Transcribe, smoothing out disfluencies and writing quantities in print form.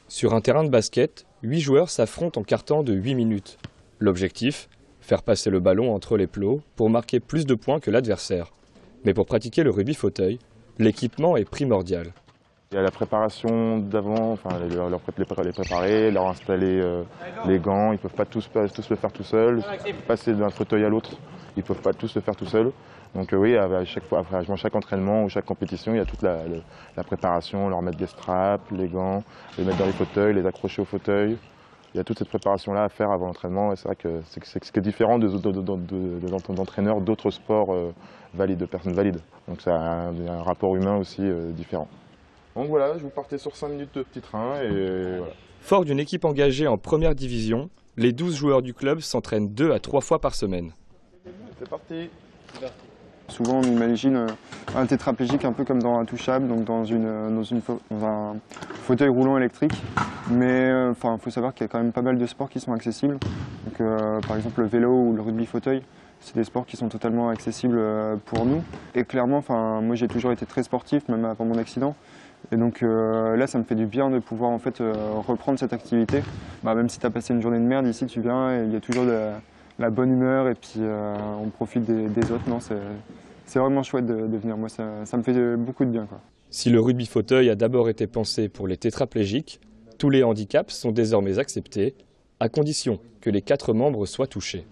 Sur un terrain de basket, 8 joueurs s'affrontent en quart-temps de 8 minutes. L'objectif, faire passer le ballon entre les plots pour marquer plus de points que l'adversaire. Mais pour pratiquer le rugby fauteuil, l'équipement est primordial. Il y a la préparation d'avant, enfin, les préparer, leur installer les gants. Ils ne peuvent pas tous le faire tout seuls. Passer d'un fauteuil à l'autre, ils ne peuvent pas tous le faire tout seuls. Donc oui, à chaque entraînement ou chaque compétition, il y a toute la préparation, leur mettre des straps, les gants, les mettre dans les fauteuils, les accrocher au fauteuil. Il y a toute cette préparation-là à faire avant l'entraînement. Et c'est vrai que c'est différent d'entraîneurs d'autres sports valides, de personnes valides. Donc ça a un rapport humain aussi différent. Donc voilà, je vous partais sur 5 minutes de petit train et voilà. Fort d'une équipe engagée en première division, les 12 joueurs du club s'entraînent 2 à 3 fois par semaine. C'est parti. Souvent on imagine un tétraplégique un peu comme dans Intouchable, donc dans un fauteuil roulant électrique. Mais il faut savoir qu'il y a quand même pas mal de sports qui sont accessibles. Donc, par exemple le vélo ou le rugby fauteuil, c'est des sports qui sont totalement accessibles pour nous. Et clairement, moi j'ai toujours été très sportif, même avant mon accident. Et donc là, ça me fait du bien de pouvoir en fait reprendre cette activité. Même si tu as passé une journée de merde, ici tu viens et il y a toujours de la bonne humeur et puis on profite des autres. Non, c'est vraiment chouette de venir. Moi, ça me fait beaucoup de bien, quoi. Si le rugby fauteuil a d'abord été pensé pour les tétraplégiques, tous les handicaps sont désormais acceptés, à condition que les 4 membres soient touchés.